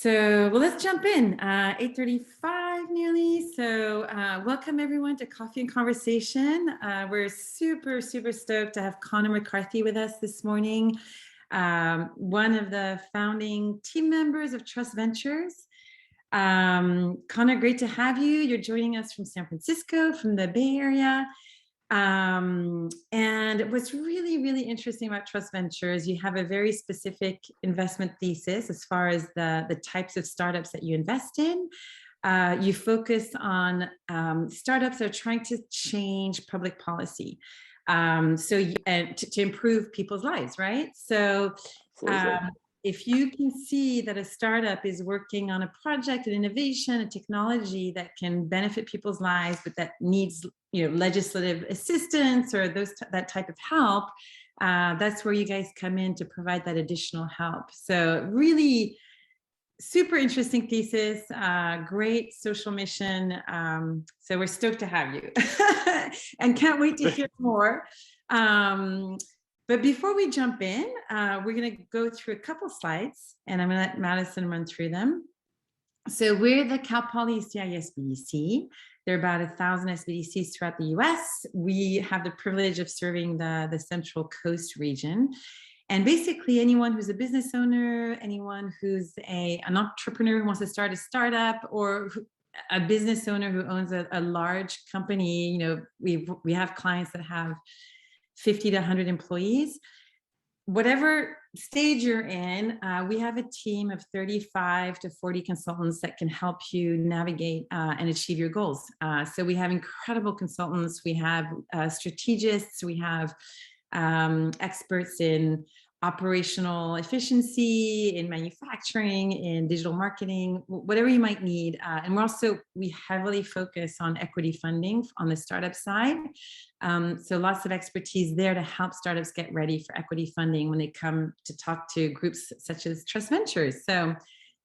So, well, let's jump in. 8:35 nearly. So, welcome everyone to Coffee and Conversation. We're super stoked to have Connor McCarthy with us this morning, one of the founding team members of Trust Ventures. Connor, great to have you. You're joining us from San Francisco, from the Bay Area. And what's really interesting about Trust Ventures, you have a very specific investment thesis as far as the types of startups that you invest in. You focus on startups that are trying to change public policy, to improve people's lives, right? So if you can see that a startup is working on a project, an innovation, a technology that can benefit people's lives, but that needs legislative assistance or that type of help, that's where you guys come in to provide that additional help. So really super interesting thesis, great social mission. So we're stoked to have you and can't wait to hear more. But before we jump in, we're going to go through a couple slides, and I'm going to let Madison run through them. So we're the Cal Poly CIS BDC. There are about 1,000 SBDCs throughout the US. We have the privilege of serving the Central Coast region. And basically anyone who's a business owner, anyone who's an entrepreneur who wants to start a startup, or a business owner who owns a large company, we have clients that have 50 to 100 employees. Whatever stage you're in, we have a team of 35 to 40 consultants that can help you navigate and achieve your goals. So we have incredible consultants. We have strategists. We have experts in operational efficiency, in manufacturing, in digital marketing, whatever you might need. And we heavily focus on equity funding on the startup side. So lots of expertise there to help startups get ready for equity funding when they come to talk to groups such as Trust Ventures. So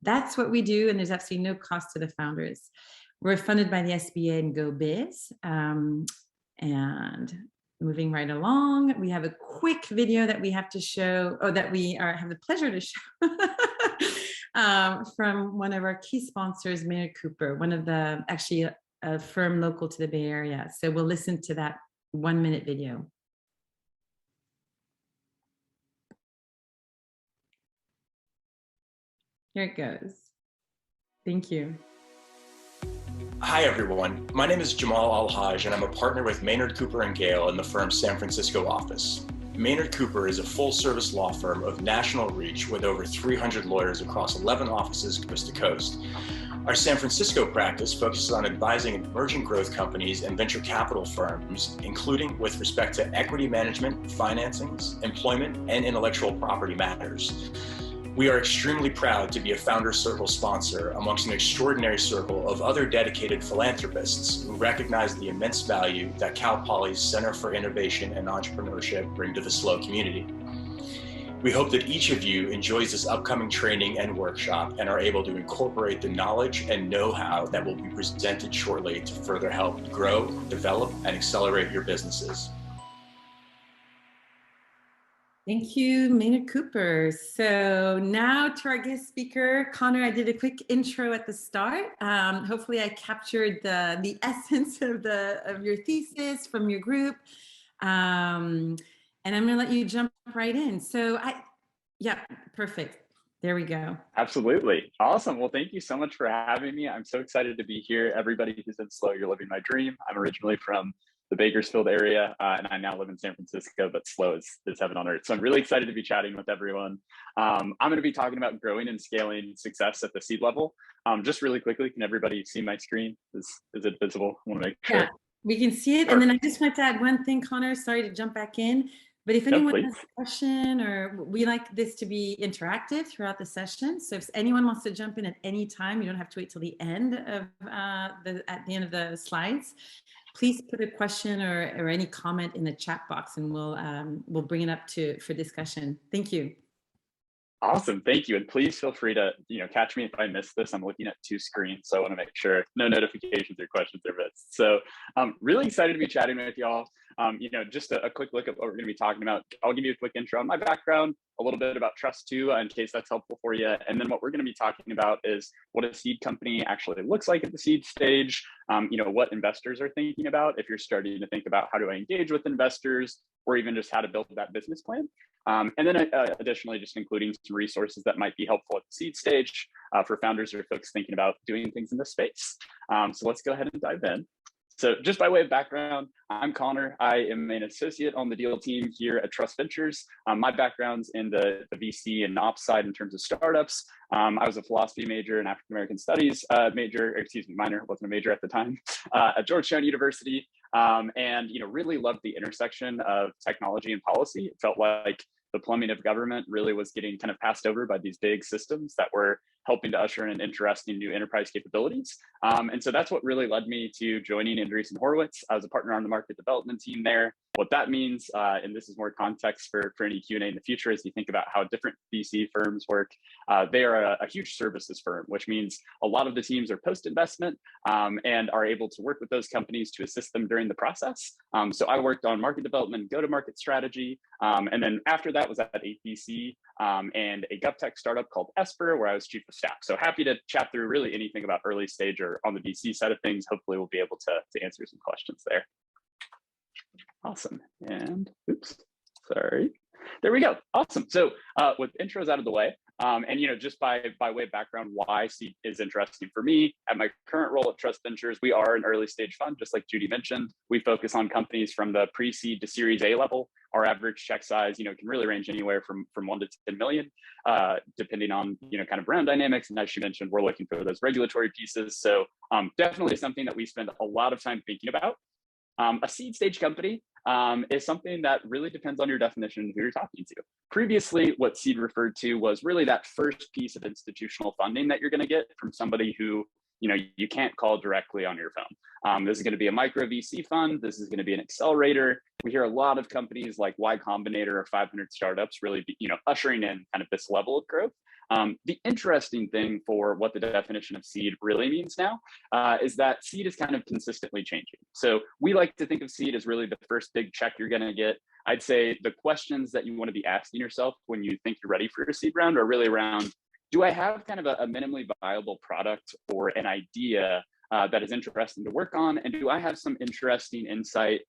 that's what we do, and there's absolutely no cost to the founders. We're funded by the SBA and GoBiz. And moving right along, we have a quick video that we have to show, or that we have the pleasure to show, from one of our key sponsors, Maynard Cooper, one of the, actually a firm local to the Bay Area. So we'll listen to that 1-minute video. Here it goes. Thank you. Hi everyone, my name is Jamal Al-Haj and I'm a partner with Maynard Cooper & Gale in the firm's San Francisco office. Maynard Cooper is a full-service law firm of national reach with over 300 lawyers across 11 offices coast to coast. Our San Francisco practice focuses on advising emerging growth companies and venture capital firms, including with respect to equity management, financings, employment, and intellectual property matters. We are extremely proud to be a Founders Circle sponsor amongst an extraordinary circle of other dedicated philanthropists who recognize the immense value that Cal Poly's Center for Innovation and Entrepreneurship bring to the SLO community. We hope that each of you enjoys this upcoming training and workshop and are able to incorporate the knowledge and know-how that will be presented shortly to further help grow, develop, and accelerate your businesses. Thank you, Maynard Cooper. So now to our guest speaker, Connor. I did a quick intro at the start. Hopefully I captured the essence of your thesis from your group. And I'm gonna let you jump right in. So yeah, perfect. There we go. Absolutely. Awesome. Well, thank you so much for having me. I'm so excited to be here. Everybody who's in SLO, you're living my dream. I'm originally from the Bakersfield area, and I now live in San Francisco, but SLO is heaven on earth. So I'm really excited to be chatting with everyone. I'm going to be talking about growing and scaling success at the seed level. Just really quickly, can everybody see my screen? Is it visible? I want to make sure. Yeah, we can see it. Sure. And then I just want to add one thing, Connor, sorry to jump back in, but if anyone has a question, or we like this to be interactive throughout the session. So if anyone wants to jump in at any time, you don't have to wait till the end of at the end of the slides. Please put a question or any comment in the chat box, and we'll bring it up for discussion. Thank you. Awesome, thank you. And please feel free to catch me if I miss this. I'm looking at 2 screens, so I want to make sure no notifications or questions are missed. So I'm really excited to be chatting with y'all. just a quick look at what we're going to be talking about. I'll give you a quick intro on my background, a little bit about Trust 2 in case that's helpful for you. And then what we're going to be talking about is what a seed company actually looks like at the seed stage, what investors are thinking about if you're starting to think about how do I engage with investors, or even just how to build that business plan. And then additionally, just including some resources that might be helpful at the seed stage for founders or folks thinking about doing things in this space. So let's go ahead and dive in. So just by way of background, I'm Connor. I am an associate on the deal team here at Trust Ventures. My background's in the VC and ops side in terms of startups. I was a philosophy major and African American studies minor, wasn't a major at the time, at Georgetown University. And really loved the intersection of technology and policy. It felt like the plumbing of government really was getting kind of passed over by these big systems that were helping to usher in interesting new enterprise capabilities. And so that's what really led me to joining Andreessen Horowitz. I was a partner on the market development team there. What that means, and this is more context for any Q&A in the future, as you think about how different VC firms work, they are a huge services firm, which means a lot of the teams are post-investment and are able to work with those companies to assist them during the process. So I worked on market development, go-to-market strategy, and then after that was at APC and a govtech startup called Esper, where I was chief of staff. So happy to chat through really anything about early stage or on the VC side of things. Hopefully we'll be able to answer some questions there. Awesome. And oops, sorry. There we go. Awesome. So with intros out of the way, and just by way of background, why seed is interesting for me. At my current role at Trust Ventures, we are an early stage fund, just like Judy mentioned. We focus on companies from the pre-seed to Series A level. Our average check size, can really range anywhere from 1 to 10 million, depending on kind of round dynamics. And as she mentioned, we're looking for those regulatory pieces. So definitely something that we spend a lot of time thinking about. A seed stage company is something that really depends on your definition of who you're talking to. Previously, what seed referred to was really that first piece of institutional funding that you're going to get from somebody who you can't call directly on your phone. This is going to be a micro VC fund. This is going to be an accelerator. We hear a lot of companies like Y Combinator or 500 startups really ushering in kind of this level of growth. The interesting thing for what the definition of seed really means now is that seed is kind of consistently changing. So we like to think of seed as really the first big check you're going to get. I'd say the questions that you want to be asking yourself when you think you're ready for a seed round are really around, do I have kind of a minimally viable product or an idea that is interesting to work on? And do I have some interesting insight,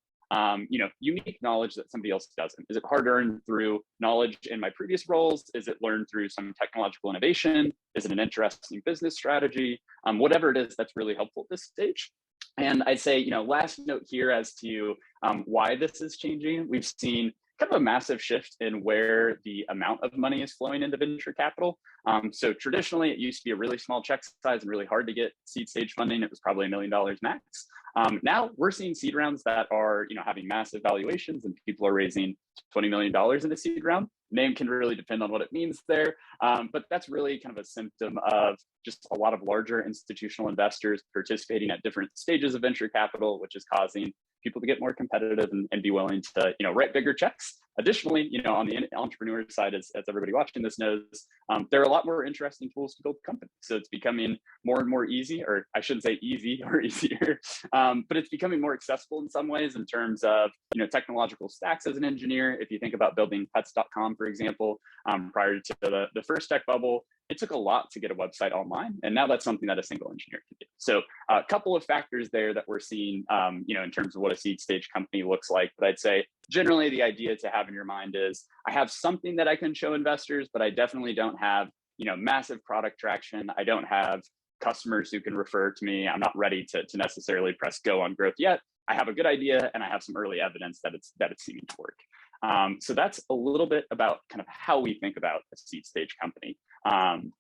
unique knowledge that somebody else doesn't? Is it hard earned through knowledge in my previous roles? Is it learned through some technological innovation? Is it an interesting business strategy? Whatever it is, that's really helpful at this stage. And I'd say, last note here as to why this is changing. We've seen kind of a massive shift in where the amount of money is flowing into venture capital. So traditionally, it used to be a really small check size and really hard to get seed stage funding. It was probably $1 million max. Now we're seeing seed rounds that are, having massive valuations, and people are raising $20 million in a seed round. Name can really depend on what it means there. But that's really kind of a symptom of just a lot of larger institutional investors participating at different stages of venture capital, which is causing people to get more competitive and be willing to, write bigger checks. Additionally, on the entrepreneur side, as everybody watching this knows, there are a lot more interesting tools to build companies. So it's becoming more and more easy, or I shouldn't say easy or easier, but it's becoming more accessible in some ways in terms of, technological stacks as an engineer. If you think about building pets.com, for example, prior to the first tech bubble, it took a lot to get a website online. And now that's something that a single engineer can do. So a couple of factors there that we're seeing, in terms of what a seed stage company looks like. But I'd say generally the idea to have in your mind is I have something that I can show investors, but I definitely don't have, massive product traction. I don't have customers who can refer to me. I'm not ready to necessarily press go on growth yet. I have a good idea and I have some early evidence that it's seeming to work. So that's a little bit about kind of how we think about a seed stage company. And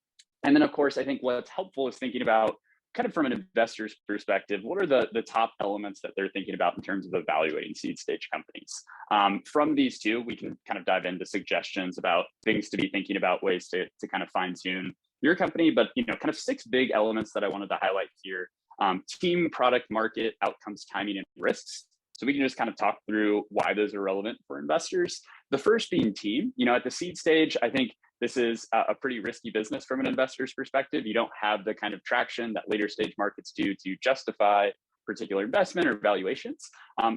then, of course, I think what's helpful is thinking about kind of from an investor's perspective, what are the top elements that they're thinking about in terms of evaluating seed stage companies? From these two, we can kind of dive into suggestions about things to be thinking about, ways to kind of fine tune your company, but kind of 6 big elements that I wanted to highlight here. Team, product, market, outcomes, timing, and risks. So we can just kind of talk through why those are relevant for investors. The first being team. At the seed stage, I think this is a pretty risky business from an investor's perspective. You don't have the kind of traction that later stage markets do to justify particular investment or valuations.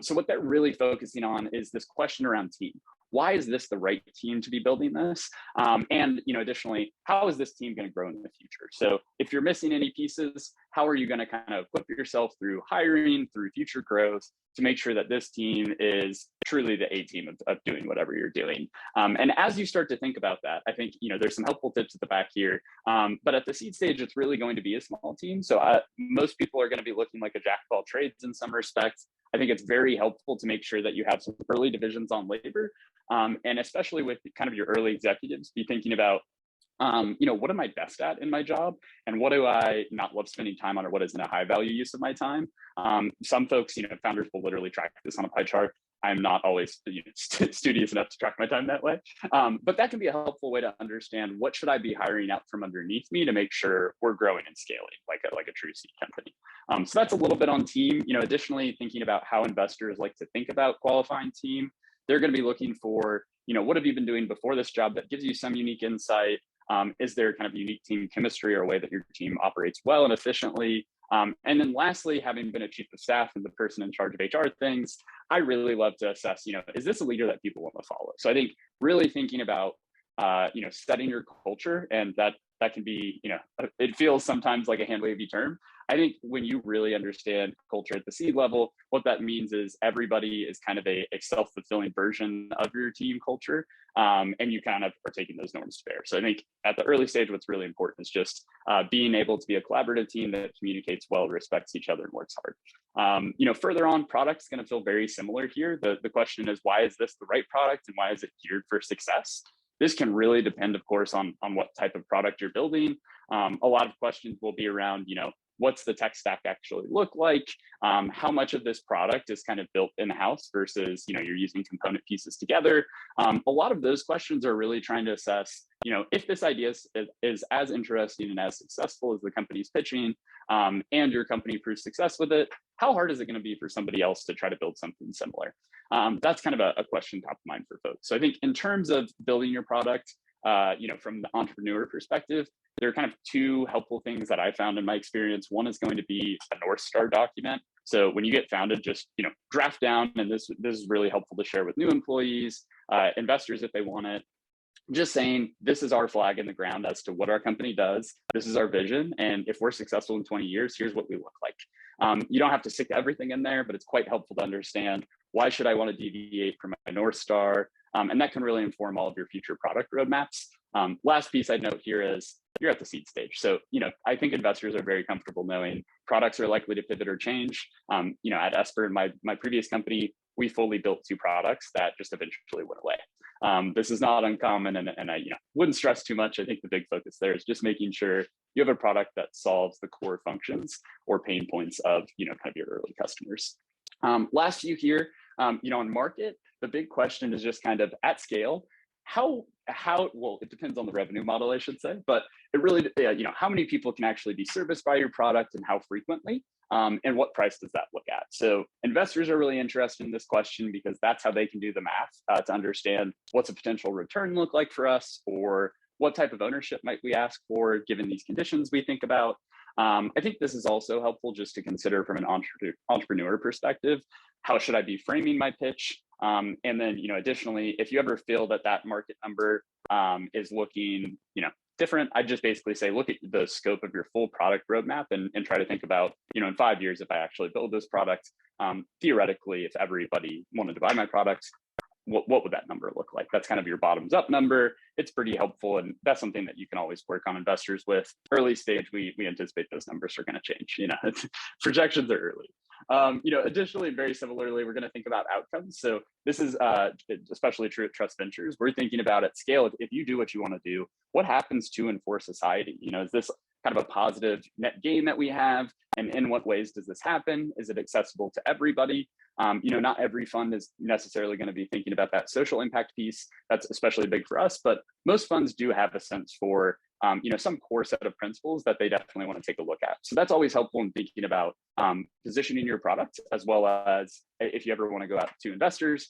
So what they're really focusing on is this question around team. Why is this the right team to be building this? And additionally, how is this team going to grow in the future? So if you're missing any pieces, how are you going to kind of equip yourself through hiring, through future growth, to make sure that this team is truly the A team of doing whatever you're doing? And as you start to think about that, I think there's some helpful tips at the back here. But at the seed stage, it's really going to be a small team. So most people are going to be looking like a jack of all trades in some respects. I think it's very helpful to make sure that you have some early divisions on labor. And especially with kind of your early executives, be thinking about, what am I best at in my job? And what do I not love spending time on, or what isn't a high value use of my time? Some folks, founders will literally track this on a pie chart. I'm not always studious enough to track my time that way. But that can be a helpful way to understand what should I be hiring out from underneath me to make sure we're growing and scaling like a true seed company. So that's a little bit on team. Additionally, thinking about how investors like to think about qualifying team. They're going to be looking for, what have you been doing before this job that gives you some unique insight? Is there kind of unique team chemistry or a way that your team operates well and efficiently? And then lastly, having been a chief of staff and the person in charge of HR things, I really love to assess, is this a leader that people want to follow? So I think really thinking about, setting your culture, and that can be, it feels sometimes like a hand-wavy term. I think when you really understand culture at the seed level, what that means is everybody is kind of a self-fulfilling version of your team culture, and you kind of are taking those norms to bear. So I think at the early stage, what's really important is just being able to be a collaborative team that communicates well, respects each other, and works hard. Further on, product's going to feel very similar here. The question is, why is this the right product, and why is it geared for success? This can really depend, of course, on what type of product you're building. A lot of questions will be around, what's the tech stack actually look like? How much of this product is kind of built in-house versus, you're using component pieces together? A lot of those questions are really trying to assess, if this idea is as interesting and as successful as the company's pitching, and your company proves success with it, how hard is it going to be for somebody else to try to build something similar? That's kind of a question top of mind for folks. So I think in terms of building your product, from the entrepreneur perspective, there are kind of two helpful things that I found in my experience. One is going to be a North Star document. So when you get founded, just draft down, and this is really helpful to share with new employees, investors if they want it. Just saying, this is our flag in the ground as to what our company does. This is our vision. And if we're successful in 20 years, here's what we look like. You don't have to stick everything in there, but it's quite helpful to understand, why should I want to deviate from my North Star? And that can really inform all of your future product roadmaps. Last piece I'd note here is, you're at the seed stage. So, I think investors are very comfortable knowing products are likely to pivot or change. At Esper, my previous company, we fully built 2 products that just eventually went away. This is not uncommon, and I wouldn't stress too much. I think the big focus there is just making sure you have a product that solves the core functions or pain points of kind of your early customers. Last few here, on market, the big question is just kind of at scale, how well, it depends on the revenue model, I should say, but it really, how many people can actually be serviced by your product, and how frequently, and what price does that look at? So investors are really interested in this question, because that's how they can do the math to understand, what's a potential return look like for us, or what type of ownership might we ask for given these conditions we think about. I think this is also helpful just to consider from an entrepreneur perspective. How should I be framing my pitch? And then, additionally, if you ever feel that market number is looking, different, I just basically say, look at the scope of your full product roadmap and try to think about, in 5 years, if I actually build this product, theoretically, if everybody wanted to buy my product, what would that number look like? That's kind of your bottoms up number. It's pretty helpful. And that's something that you can always work on investors with. Early stage, we anticipate those numbers are going to change. Projections are early. Additionally, very similarly, we're going to think about outcomes. So this is especially true at Trust Ventures. We're thinking about at scale, if you do what you want to do, what happens to and for society? Is this kind of a positive net gain that we have? And in what ways does this happen? Is it accessible to everybody? Not every fund is necessarily going to be thinking about that social impact piece. That's especially big for us, but most funds do have a sense for some core set of principles that they definitely want to take a look at. So that's always helpful in thinking about positioning your product, as well as if you ever want to go out to investors,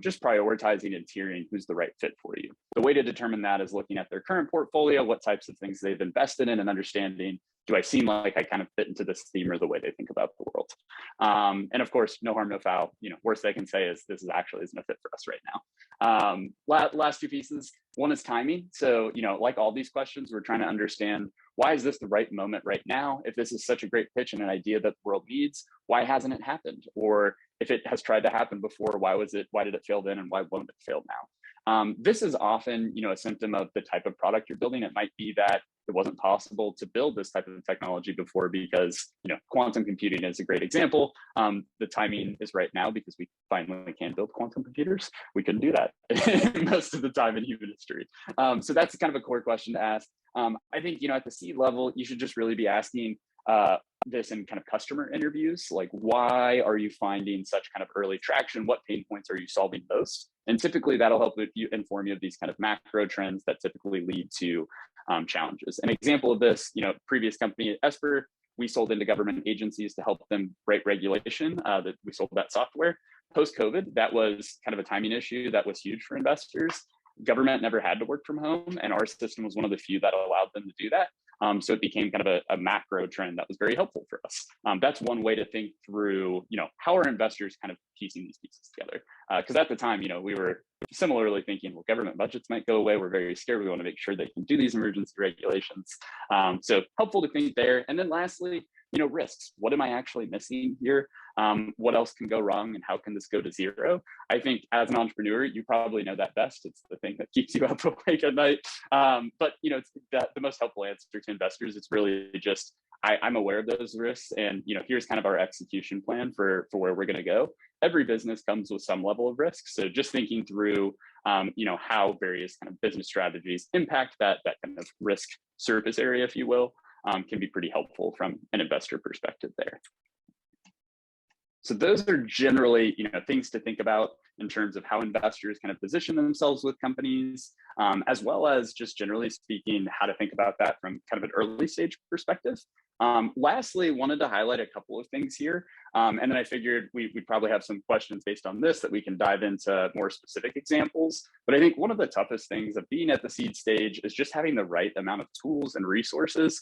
just prioritizing and tiering who's the right fit for you. The way to determine that is looking at their current portfolio, what types of things they've invested in, and understanding do I seem like I kind of fit into this theme or the way they think about the world? And of course, no harm, no foul. Worst they can say is this actually isn't a fit for us right now. Last two pieces. One is timing. So, like all these questions, we're trying to understand, why is this the right moment right now? If this is such a great pitch and an idea that the world needs, why hasn't it happened? Or if it has tried to happen before, why did it fail then, and why won't it fail now? This is often, a symptom of the type of product you're building. It might be that it wasn't possible to build this type of technology before because, quantum computing is a great example. The timing is right now because we finally can build quantum computers. We couldn't do that most of the time in human history. So that's kind of a core question to ask. I think, at the seed level, you should just really be asking this in kind of customer interviews, like, why are you finding such kind of early traction? What pain points are you solving most? And typically that'll help inform you of these kind of macro trends that typically lead to challenges. An example of this, previous company, Esper, we sold into government agencies to help them write regulation, that we sold that software. Post-COVID, that was kind of a timing issue that was huge for investors. Government never had to work from home, and our system was one of the few that allowed them to do that. So it became kind of a macro trend that was very helpful for us. That's one way to think through, how are investors kind of piecing these pieces together? Because at the time, we were similarly thinking, well, government budgets might go away. We're very scared. We want to make sure they can do these emergency regulations. So helpful to think there. And then lastly, risks. What am I actually missing here? What else can go wrong, and how can this go to zero? I think as an entrepreneur, you probably know that best. It's the thing that keeps you up awake at night. But it's the most helpful answer to investors. It's really just, I'm aware of those risks, and here's kind of our execution plan for where we're going to go. Every business comes with some level of risk. So just thinking through, how various kind of business strategies impact that kind of risk surface area, if you will, can be pretty helpful from an investor perspective there. So those are generally, things to think about in terms of how investors kind of position themselves with companies, as well as just generally speaking, how to think about that from kind of an early stage perspective. Lastly, wanted to highlight a couple of things here. And then I figured we'd probably have some questions based on this that we can dive into more specific examples. But I think one of the toughest things of being at the seed stage is just having the right amount of tools and resources.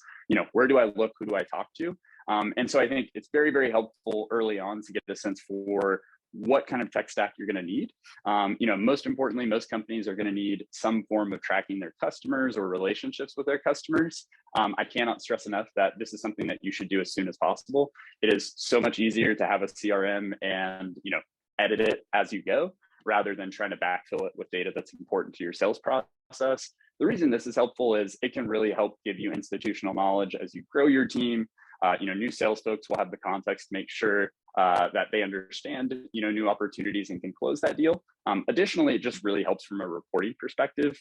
Where do I look? Who do I talk to? And so I think it's very, very helpful early on to get a sense for what kind of tech stack you're going to need. Most importantly, most companies are going to need some form of tracking their customers or relationships with their customers. I cannot stress enough that this is something that you should do as soon as possible. It is so much easier to have a CRM and edit it as you go, rather than trying to backfill it with data that's important to your sales process. The reason this is helpful is it can really help give you institutional knowledge as you grow your team. New sales folks will have the context to make sure that they understand, new opportunities and can close that deal. Additionally, it just really helps from a reporting perspective.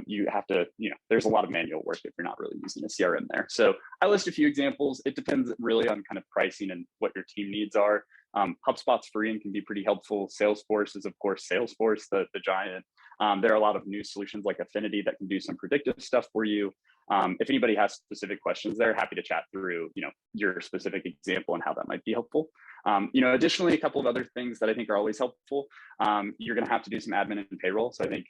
You have to, there's a lot of manual work if you're not really using a CRM there. So I list a few examples. It depends really on kind of pricing and what your team needs are. HubSpot's free and can be pretty helpful. Salesforce is, of course, Salesforce, the giant. There are a lot of new solutions like Affinity that can do some predictive stuff for you. If anybody has specific questions there, happy to chat through, your specific example and how that might be helpful. Additionally, a couple of other things that I think are always helpful. You're going to have to do some admin and payroll. So I think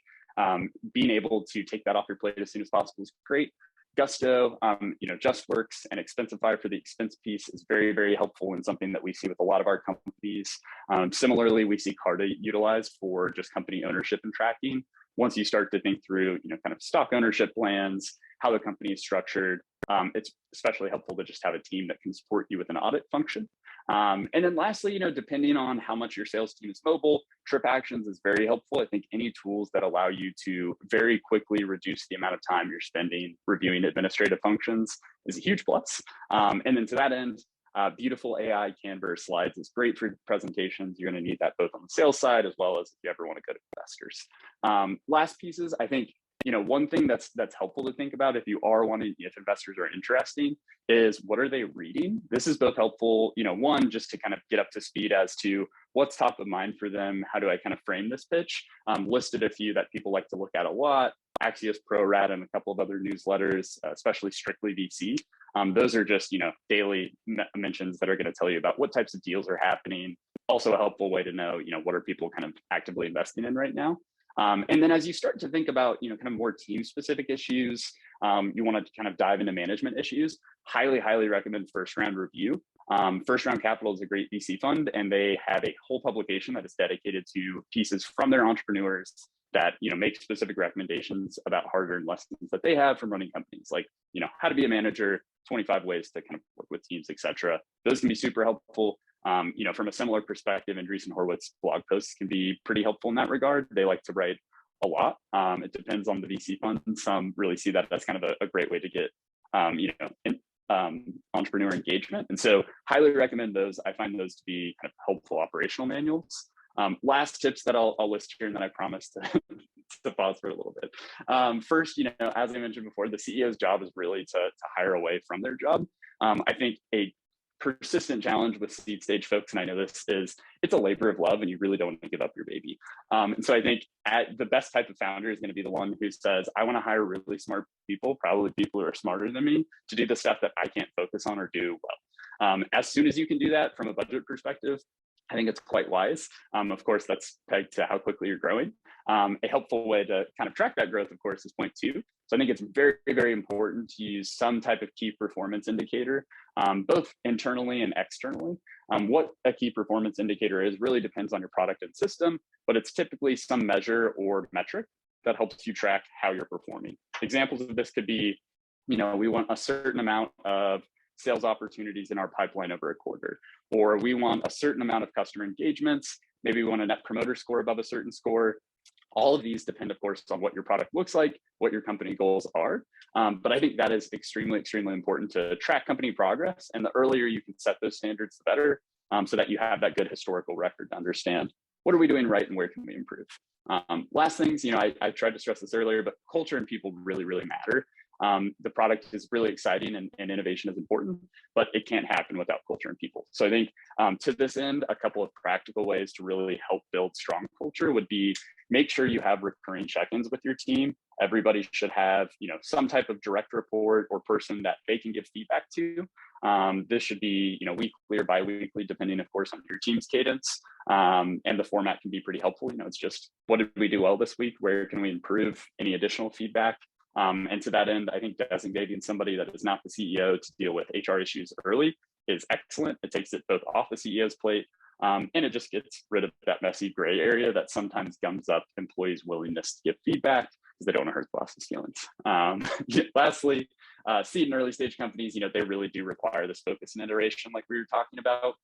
being able to take that off your plate as soon as possible is great. Gusto, JustWorks and Expensify for the expense piece is very, very helpful and something that we see with a lot of our companies. Similarly, we see Carta utilized for just company ownership and tracking. Once you start to think through, kind of stock ownership plans, how the company is structured, it's especially helpful to just have a team that can support you with an audit function. And then lastly, depending on how much your sales team is mobile, Trip Actions is very helpful. I think any tools that allow you to very quickly reduce the amount of time you're spending reviewing administrative functions is a huge plus. And then to that end, beautiful AI Canva slides is great for presentations. You're going to need that both on the sales side as well as if you ever want to go to investors. Last pieces, I think, one thing that's helpful to think about if investors are interested is what are they reading? This is both helpful, one, just to kind of get up to speed as to what's top of mind for them. How do I kind of frame this pitch? Listed a few that people like to look at a lot. Axios Pro Rad and a couple of other newsletters, especially Strictly VC. Those are just, daily mentions that are going to tell you about what types of deals are happening. Also a helpful way to know, what are people kind of actively investing in right now. And then as you start to think about, kind of more team specific issues, you want to kind of dive into management issues, highly recommend First Round Review. First Round Capital is a great VC fund, and they have a whole publication that is dedicated to pieces from their entrepreneurs that make specific recommendations about hard-earned lessons that they have from running companies, like how to be a manager, 25 ways to kind of work with teams, etc. Those can be super helpful. From a similar perspective, Andreessen Horowitz blog posts can be pretty helpful in that regard. They like to write a lot. It depends on the VC fund. Some really see that that's kind of a great way to get entrepreneur engagement. And so highly recommend those. I find those to be kind of helpful operational manuals. Last tips that I'll list here, and then I promise to pause for a little bit. First, as I mentioned before, the CEO's job is really to hire away from their job. I think a persistent challenge with seed stage folks, and I know this, is it's a labor of love and you really don't want to give up your baby. And so I think the best type of founder is going to be the one who says, I want to hire really smart people, probably people who are smarter than me, to do the stuff that I can't focus on or do well. As soon as you can do that from a budget perspective, I think it's quite wise. Of course, that's pegged to how quickly you're growing. A helpful way to kind of track that growth, of course, is point 2. So I think it's very important to use some type of key performance indicator, both internally and externally. What a key performance indicator is really depends on your product and system, but it's typically some measure or metric that helps you track how you're performing. Examples of this could be, we want a certain amount of sales opportunities in our pipeline over a quarter, or we want a certain amount of customer engagements. Maybe we want a net promoter score above a certain score. All of these depend, of course, on what your product looks like, what your company goals are. But I think that is extremely important to track company progress. And the earlier you can set those standards, the better, so that you have that good historical record to understand what are we doing right and where can we improve. Last things, I tried to stress this earlier, but culture and people really matter. The product is really exciting and innovation is important, but it can't happen without culture and people. So I think to this end, a couple of practical ways to really help build strong culture would be make sure you have recurring check-ins with your team. Everybody should have, some type of direct report or person that they can give feedback to. This should be, weekly or bi-weekly, depending, of course, on your team's cadence. And the format can be pretty helpful. It's just, what did we do well this week? Where can we improve? Any additional feedback? And to that end, I think designating somebody that is not the CEO to deal with HR issues early is excellent. It takes it both off the CEO's plate, and it just gets rid of that messy gray area that sometimes gums up employees' willingness to give feedback because they don't want to hurt the boss's feelings. Lastly, seed and early stage companies, they really do require this focus and iteration like we were talking about.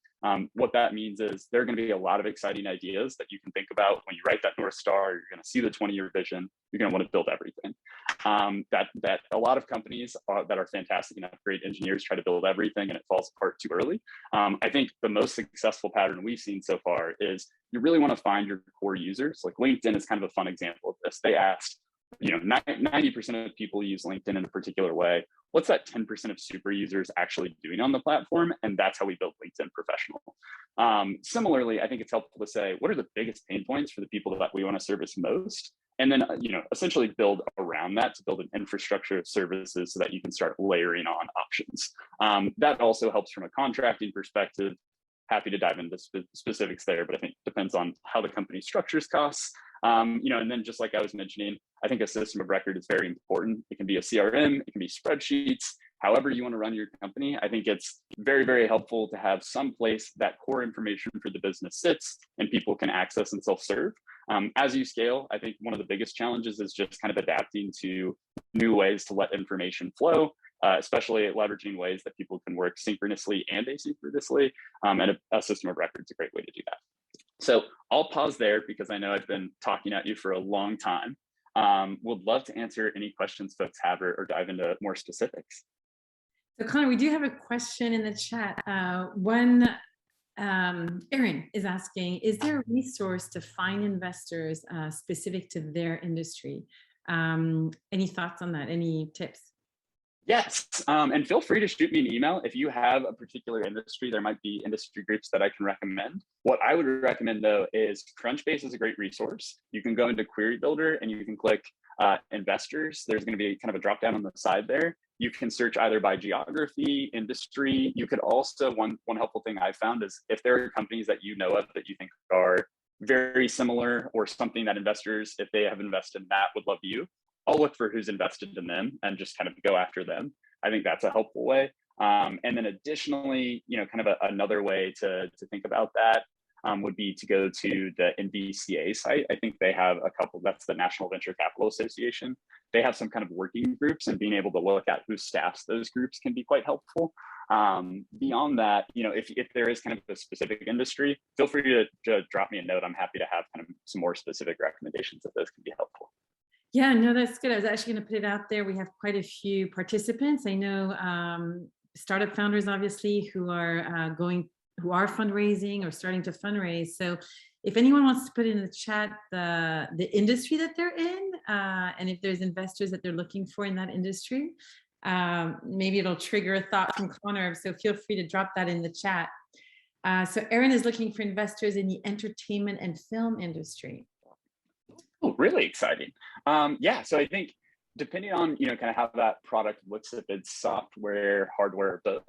What that means is there are going to be a lot of exciting ideas that you can think about when you write that North Star. You're going to see the 20-year vision. You're going to want to build everything. That a lot of companies that are fantastic enough, great engineers, try to build everything and it falls apart too early. I think the most successful pattern we've seen so far is you really want to find your core users. Like LinkedIn is kind of a fun example of this. They asked, 90% of people use LinkedIn in a particular way. What's that 10% of super users actually doing on the platform? And that's how we built LinkedIn Professional. Similarly, I think it's helpful to say, what are the biggest pain points for the people that we want to service most? And then, essentially build around that to build an infrastructure of services so that you can start layering on options. That also helps from a contracting perspective. Happy to dive into specifics there, but I think it depends on how the company structures costs. And then just like I was mentioning, I think a system of record is very important. It can be a CRM, it can be spreadsheets, however you want to run your company. I think it's very helpful to have some place that core information for the business sits and people can access and self-serve. As you scale, I think one of the biggest challenges is just kind of adapting to new ways to let information flow, especially leveraging ways that people can work synchronously and asynchronously. And a system of record is a great way to do that. So I'll pause there because I know I've been talking at you for a long time. Would love to answer any questions folks have or dive into more specifics. So Connor, we do have a question in the chat. Erin is asking, is there a resource to find investors specific to their industry? Any thoughts on that? Any tips? Yes, and feel free to shoot me an email. If you have a particular industry, there might be industry groups that I can recommend. What I would recommend though is Crunchbase is a great resource. You can go into Query Builder and you can click investors. There's going to be kind of a drop down on the side there. You can search either by geography, industry. You could also, one helpful thing I found is if there are companies that you know of that you think are very similar or something that investors, if they have invested in that, would love you. I'll look for who's invested in them and just kind of go after them. I think that's a helpful way. And then additionally, kind of another way to think about that would be to go to the NVCA site. I think they have a couple, that's the National Venture Capital Association. They have some kind of working groups, and being able to look at who staffs those groups can be quite helpful. Beyond that, if there is kind of a specific industry, feel free to drop me a note. I'm happy to have kind of some more specific recommendations if those can be helpful. Yeah, no, that's good. I was actually going to put it out there. We have quite a few participants. I know startup founders, obviously, who are fundraising or starting to fundraise. So if anyone wants to put in the chat the industry that they're in, and if there's investors that they're looking for in that industry, maybe it'll trigger a thought from Connor. So feel free to drop that in the chat. So Erin is looking for investors in the entertainment and film industry. Oh, really exciting. Yeah, so I think depending on, kind of how that product looks, if it's software, hardware, both,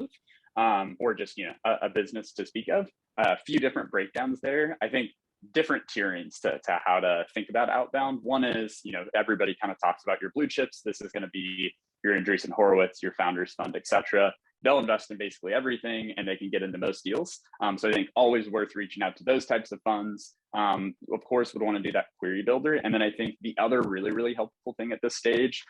or just, a business to speak of, a few different breakdowns there. I think different tierings to how to think about outbound. One is, everybody kind of talks about your blue chips. This is going to be your Andreessen Horowitz, your founders fund, et cetera. They'll invest in basically everything and they can get into most deals. So I think always worth reaching out to those types of funds. Of course, would want to do that query builder. And then I think the other really, really helpful thing at this stage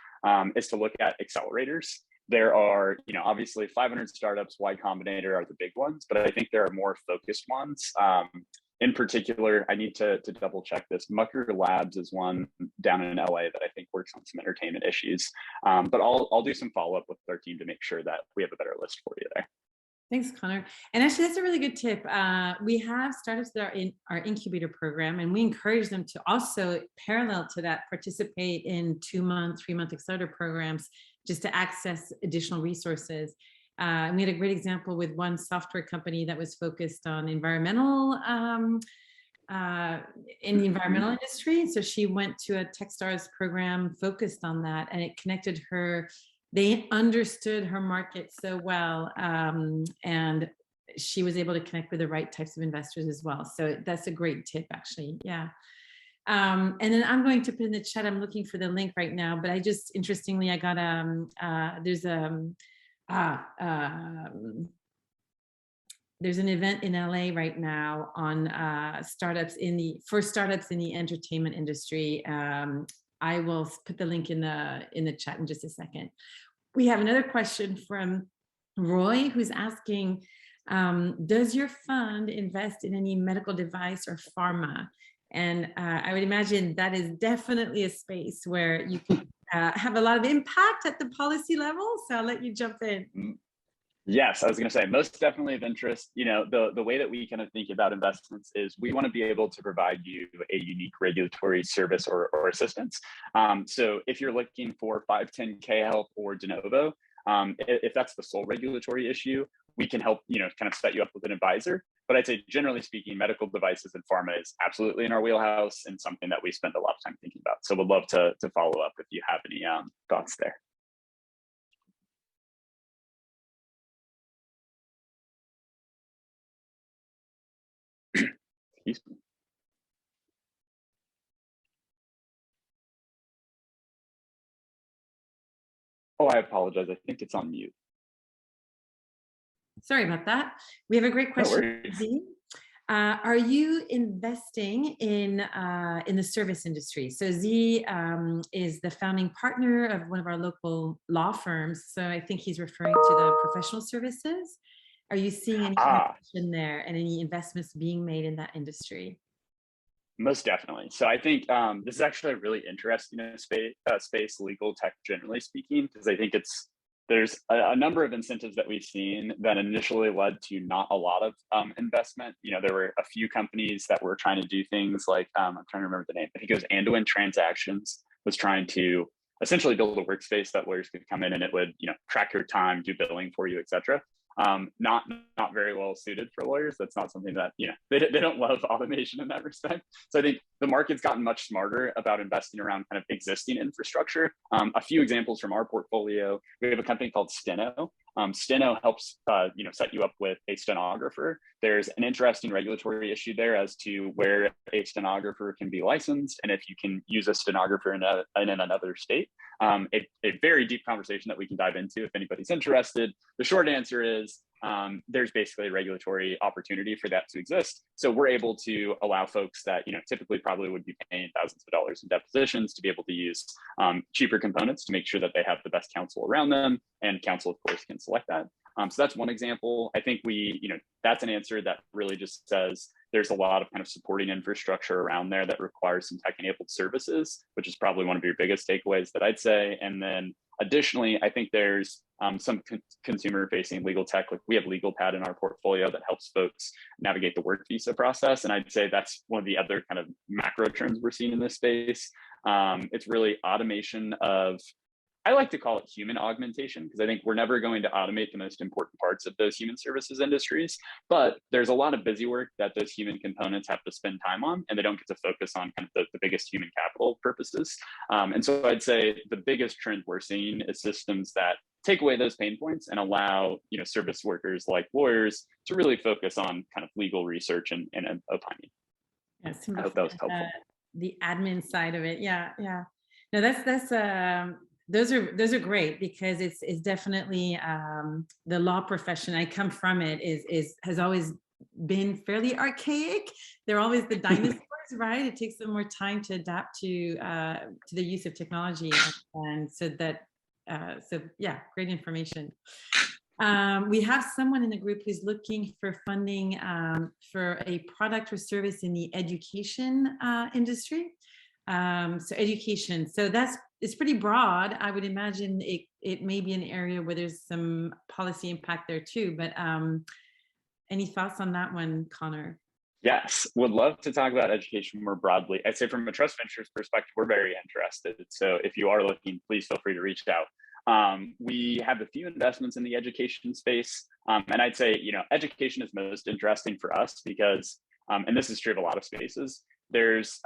is to look at accelerators. There are, obviously 500 startups, Y Combinator are the big ones, but I think there are more focused ones. In particular, I need to double check this. Mucker Labs is one down in LA that I think works on some entertainment issues. But I'll do some follow-up with our team to make sure that we have a better list for you there. Thanks, Connor. And actually, that's a really good tip. We have startups that are in our incubator program, and we encourage them to also, parallel to that, participate in 2-month, 3-month accelerator programs just to access additional resources. And we had a great example with one software company that was focused on environmental, in the environmental industry. So she went to a Techstars program focused on that, and it connected her. They understood her market so well, and she was able to connect with the right types of investors as well. So that's a great tip, actually. Yeah. And then I'm going to put in the chat, I'm looking for the link right now, but I just, interestingly, I got, there's an event in LA right now on startups in the entertainment industry. I will put the link in the chat in just a second. We have another question from Roy, who's asking, does your fund invest in any medical device or pharma? And I would imagine that is definitely a space where you can have a lot of impact at the policy level. So I'll let you jump in. Yes, I was going to say most definitely of interest. The way that we kind of think about investments is we want to be able to provide you a unique regulatory service or assistance. So if you're looking for 510K help or de novo, if that's the sole regulatory issue, we can help, kind of set you up with an advisor. But I'd say generally speaking, medical devices and pharma is absolutely in our wheelhouse and something that we spend a lot of time thinking about. So we'd love to follow up if you have any thoughts there. Excuse me. Oh, I apologize. I think it's on mute. Sorry about that. We have a great question. No, are you investing in the service industry? So Z is the founding partner of one of our local law firms. So I think he's referring to the professional services. Are you seeing any in there and any investments being made in that industry? Most definitely. So I think this is actually a really interesting space, legal tech generally speaking, because I think there's a number of incentives that we've seen that initially led to not a lot of investment. There were a few companies that were trying to do things like, I'm trying to remember the name, I think it was End-to-End Transactions, was trying to essentially build a workspace that lawyers could come in and it would, track your time, do billing for you, et cetera. Not very well suited for lawyers. That's not something that, they don't love automation in that respect. So I think the market's gotten much smarter about investing around kind of existing infrastructure. A few examples from our portfolio, we have a company called Steno. Steno helps set you up with a stenographer. There's an interesting regulatory issue there as to where a stenographer can be licensed and if you can use a stenographer in another state. A very deep conversation that we can dive into if anybody's interested. The short answer is there's basically a regulatory opportunity for that to exist. So we're able to allow folks that typically probably would be paying thousands of dollars in depositions to be able to use cheaper components to make sure that they have the best counsel around them, and counsel, of course, can select that. So that's one example. I think that's an answer that really just says there's a lot of kind of supporting infrastructure around there that requires some tech-enabled services, which is probably one of your biggest takeaways that I'd say. And then additionally, I think there's some consumer-facing legal tech. Like we have LegalPad in our portfolio that helps folks navigate the work visa process. And I'd say that's one of the other kind of macro trends we're seeing in this space. It's really automation of, I like to call it human augmentation, because I think we're never going to automate the most important parts of those human services industries, but there's a lot of busy work that those human components have to spend time on, and they don't get to focus on kind of the biggest human capital purposes. And so I'd say the biggest trend we're seeing is systems that take away those pain points and allow service workers like lawyers to really focus on kind of legal research and opining. Yeah, I hope that was helpful. The admin side of it, yeah. No, those are great, because it's definitely the law profession. I come from it has always been fairly archaic. They're always the dinosaurs, right? It takes them more time to adapt to the use of technology, and so yeah, great information. We have someone in the group who's looking for funding for a product or service in the education industry. So education, so it's pretty broad. I would imagine it may be an area where there's some policy impact there too, but any thoughts on that one, Connor? Yes, would love to talk about education more broadly. I'd say from a Trust Ventures perspective, we're very interested. So if you are looking, please feel free to reach out. We have a few investments in the education space. And I'd say, education is most interesting for us because, and this is true of a lot of spaces, there's,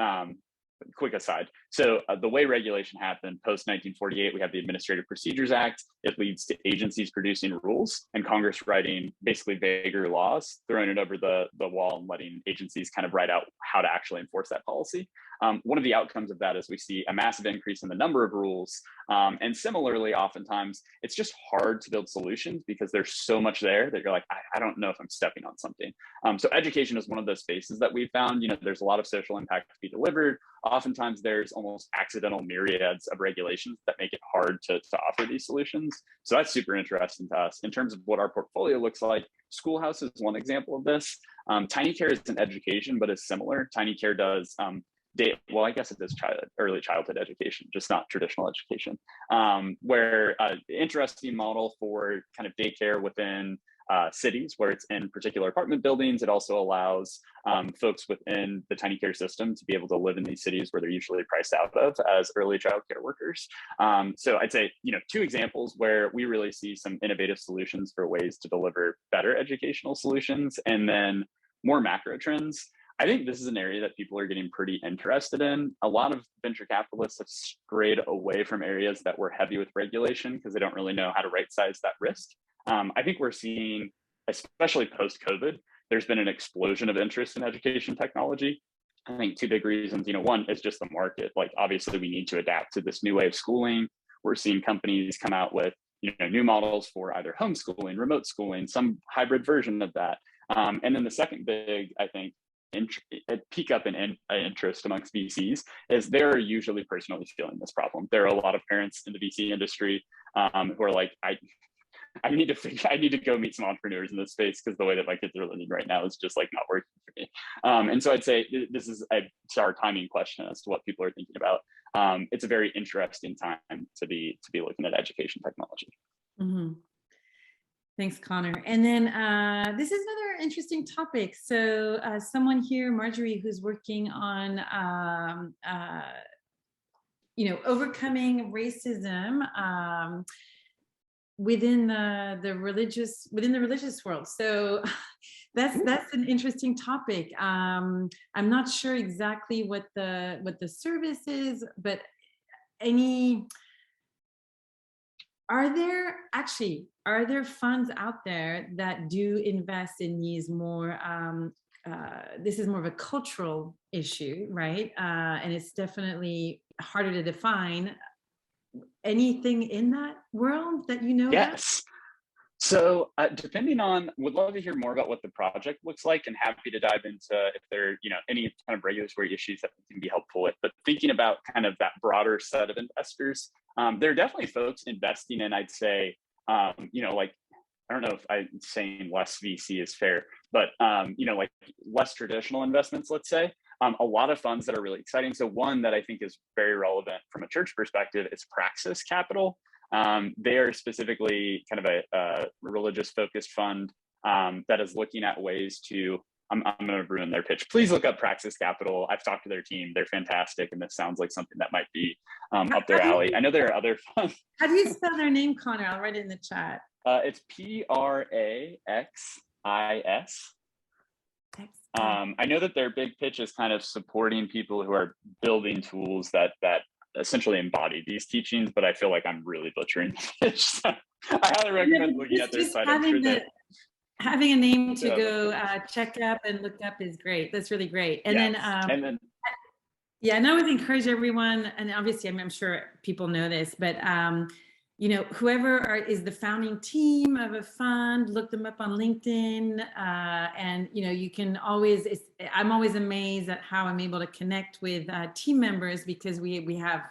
quick aside. So the way regulation happened post 1948, we have the Administrative Procedures Act. It leads to agencies producing rules and Congress writing basically vaguer laws, throwing it over the wall and letting agencies kind of write out how to actually enforce that policy. One of the outcomes of that is we see a massive increase in the number of rules. And similarly, oftentimes, it's just hard to build solutions because there's so much there that you're like, I don't know if I'm stepping on something. So education is one of those spaces that we found, there's a lot of social impact to be delivered. Oftentimes, there's almost accidental myriads of regulations that make it hard to offer these solutions. So that's super interesting to us. In terms of what our portfolio looks like, Schoolhouse is one example of this. Tiny Care is an education, but it's similar. Tiny Care does well, I guess it is early childhood education, just not traditional education, where interesting model for kind of daycare within cities where it's in particular apartment buildings. It also allows folks within the Tiny Care system to be able to live in these cities where they're usually priced out of as early child care workers. So I'd say, two examples where we really see some innovative solutions for ways to deliver better educational solutions. And then more macro trends. I think this is an area that people are getting pretty interested in. A lot of venture capitalists have strayed away from areas that were heavy with regulation because they don't really know how to right size that risk. I think we're seeing, especially post-COVID, there's been an explosion of interest in education technology. I think two big reasons. One is just the market. Like, obviously, we need to adapt to this new way of schooling. We're seeing companies come out with new models for either homeschooling, remote schooling, some hybrid version of that. And then the second big, I think, peak up in interest amongst VCs is they're usually personally feeling this problem. There are a lot of parents in the VC industry who are like, I need to go meet some entrepreneurs in this space because the way that my kids are living right now is just like not working for me. And so I'd say this is our timing question as to what people are thinking about. It's a very interesting time to be looking at education technology. Mm-hmm. Thanks, Connor. And then this is another interesting topic. So someone here, Marjorie, who's working on, overcoming racism within the religious world. So that's an interesting topic. I'm not sure exactly what the service is, but are are there funds out there that do invest in these more, this is more of a cultural issue, right? And it's definitely harder to define. Anything in that world that you know about? Yes. So depending on, would love to hear more about what the project looks like, and happy to dive into if there are, any kind of regulatory issues that we can be helpful with. But thinking about kind of that broader set of investors, there are definitely folks investing in, I'd say, like, I don't know if I'm saying less VC is fair, but, like less traditional investments, let's say. A lot of funds that are really exciting. So one that I think is very relevant from a church perspective is Praxis Capital. They are specifically kind of a religious focused fund that is looking at ways to, I'm going to ruin their pitch. Please look up Praxis Capital. I've talked to their team. They're fantastic. And this sounds like something that might be up their alley. I know there are other funds. How do you spell their name, Connor? I'll write it in the chat. It's Praxis. I know that their big pitch is kind of supporting people who are building tools that essentially embody these teachings, but I feel like I'm really butchering the pitch. So I highly recommend looking at their site. I'm sure that having a name to go check up and look up is great. That's really great. And yes. then yeah, and I would encourage everyone, and obviously I'm sure people know this, but whoever is the founding team of a fund, look them up on LinkedIn, and you can always. I'm always amazed at how I'm able to connect with team members, because we have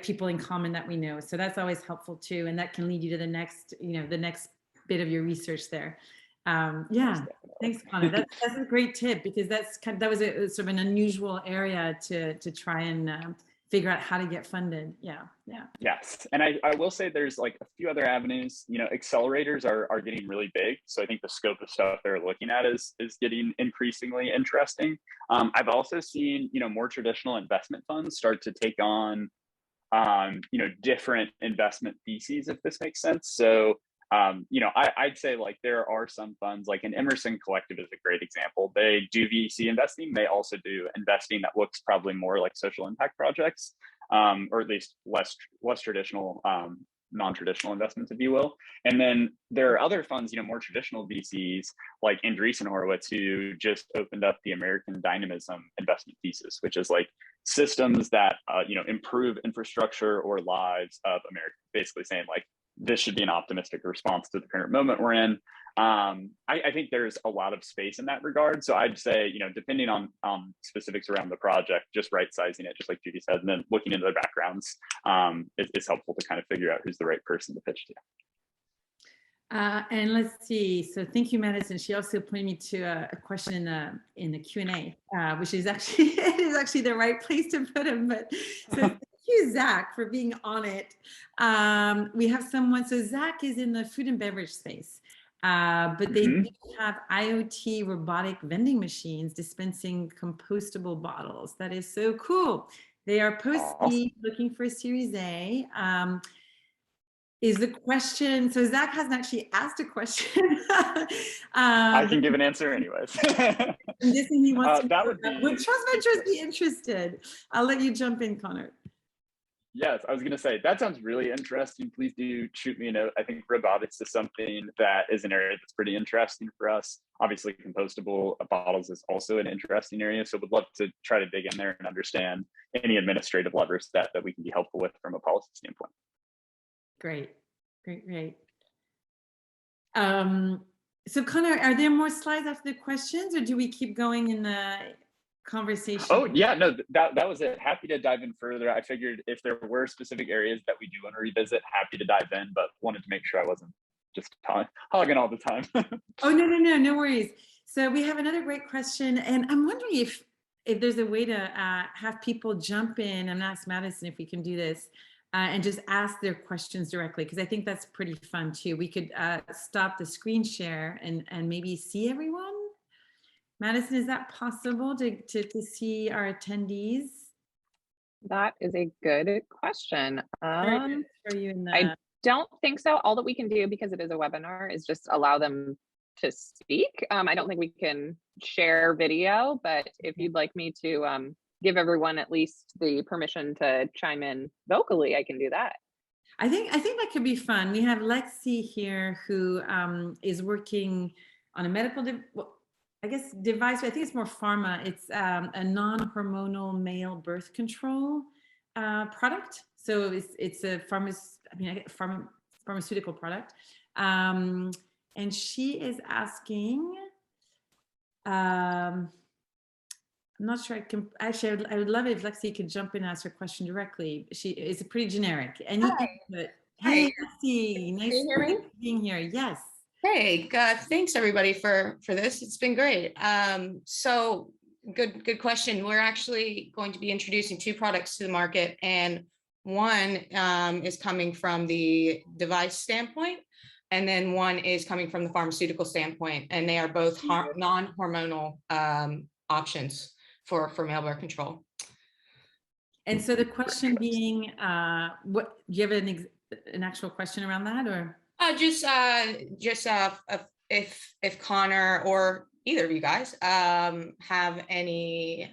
people in common that we know. So that's always helpful too, and that can lead you to the next bit of your research there. Yeah, thanks, Connor. That's a great tip, because that was a sort of an unusual area to try and figure out how to get funded. Yeah. Yes, and I will say there's like a few other avenues. Accelerators are getting really big, so I think the scope of stuff they're looking at is getting increasingly interesting. I've also seen more traditional investment funds start to take on different investment theses, if this makes sense. So I'd say like there are some funds, like an Emerson Collective is a great example. They do VC investing. They also do investing that looks probably more like social impact projects, or at least less traditional, non-traditional investments, if you will. And then there are other funds, more traditional VCs like Andreessen Horowitz, who just opened up the American Dynamism investment thesis, which is like systems that improve infrastructure or lives of America, basically saying like, this should be an optimistic response to the current moment we're in. I think there's a lot of space in that regard. So I'd say, depending on specifics around the project, just right sizing it, just like Judy said, and then looking into their backgrounds is helpful to kind of figure out who's the right person to pitch to. And let's see. So thank you, Madison. She also pointed me to a question in the Q&A, which is actually the right place to put him. But so thank you, Zach, for being on it. We have someone. So Zach is in the food and beverage space, but they do have IoT robotic vending machines dispensing compostable bottles. That is so cool. They are post-seed, looking for a Series A. Is the question, so Zach hasn't actually asked a question. I can give an answer anyways. He wants would Trust Ventures be interested? I'll let you jump in, Connor. Yes, I was going to say, that sounds really interesting. Please do shoot me a note. I think robotics is something that is an area that's pretty interesting for us. Obviously, compostable bottles is also an interesting area. So we'd love to try to dig in there and understand any administrative levers that we can be helpful with from a policy standpoint. Great. So Connor, are there more slides after the questions, or do we keep going in the conversation? Oh yeah, no, that was it. Happy to dive in further. I figured if there were specific areas that we do want to revisit, happy to dive in, but wanted to make sure I wasn't just hogging all the time. Oh, no worries. So we have another great question, and I'm wondering if there's a way to have people jump in and ask Madison if we can do this. And just ask their questions directly, because I think that's pretty fun too. We could stop the screen share and maybe see everyone. Madison, is that possible to see our attendees? That is a good question. I don't think so. All that we can do, because it is a webinar, is just allow them to speak. I don't think we can share video, but if you'd like me to give everyone at least the permission to chime in vocally, I can do that. I think that could be fun. We have Lexi here who is working on a medical, I guess device. I think it's more pharma. It's a non-hormonal male birth control product. So it's a pharmaceutical product. And she is asking. I'm not sure I can actually. I would love it if Lexi could jump in and ask her question directly. She is pretty generic. Any input? Hey, Lexi, nice being here. Yes. Hey, thanks everybody for this. It's been great. So good question. We're actually going to be introducing two products to the market, and one is coming from the device standpoint, and then one is coming from the pharmaceutical standpoint, and they are both non-hormonal options for male birth control. And so the question being, what do you have an actual question around that, or? Just if Connor or either of you guys have any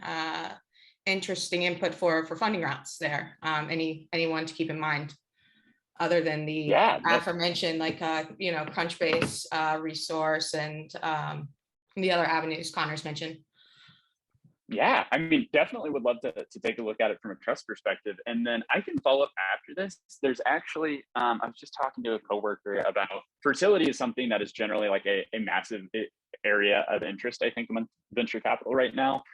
interesting input for funding routes there, anyone to keep in mind other than the aforementioned, like Crunchbase resource and the other avenues Connor's mentioned. Yeah, I mean, definitely would love to take a look at it from a trust perspective. And then I can follow up after this. There's actually, I was just talking to a coworker about fertility is something that is generally like a massive area of interest, I think, among venture capital right now.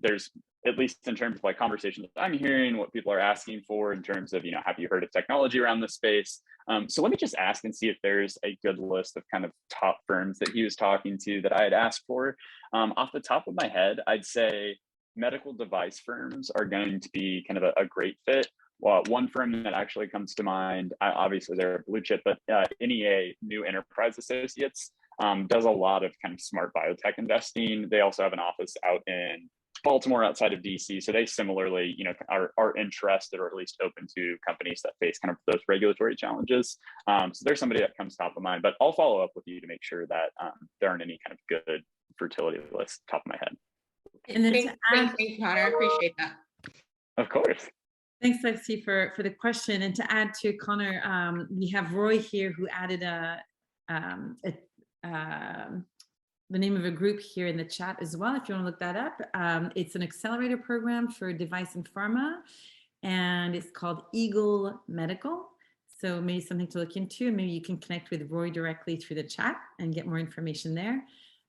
There's, at least in terms of like conversations I'm hearing, what people are asking for in terms of, have you heard of technology around this space? So let me just ask and see if there's a good list of kind of top firms that he was talking to that I had asked for. Off the top of my head, I'd say medical device firms are going to be kind of a great fit. Well, one firm that actually comes to mind, obviously they're a blue chip, but NEA, New Enterprise Associates, does a lot of kind of smart biotech investing. They also have an office out in Baltimore outside of DC. So they similarly, are interested or at least open to companies that face kind of those regulatory challenges. So there's somebody that comes top of mind, but I'll follow up with you to make sure that there aren't any kind of good fertility lists top of my head. And then thank you, Connor. I appreciate that. Of course. Thanks, Lexi, for the question. And to add to Connor, we have Roy here who added the name of a group here in the chat as well, if you want to look that up. It's an accelerator program for device and pharma, and it's called Eagle Medical. So maybe something to look into. Maybe you can connect with Roy directly through the chat and get more information there.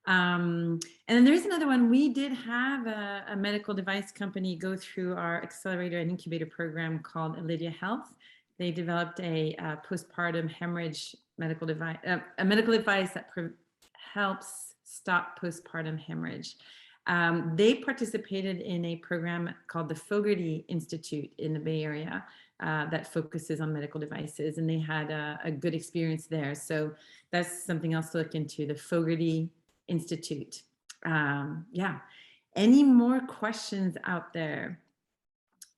And then there's another one. We did have a medical device company go through our accelerator and incubator program called Olivia Health. They developed a postpartum hemorrhage medical device, a medical device that helps stop postpartum hemorrhage. They participated in a program called the Fogarty Institute in the Bay Area that focuses on medical devices, and they had a good experience there. So that's something else to look into, the Fogarty Institute. Yeah. Any more questions out there?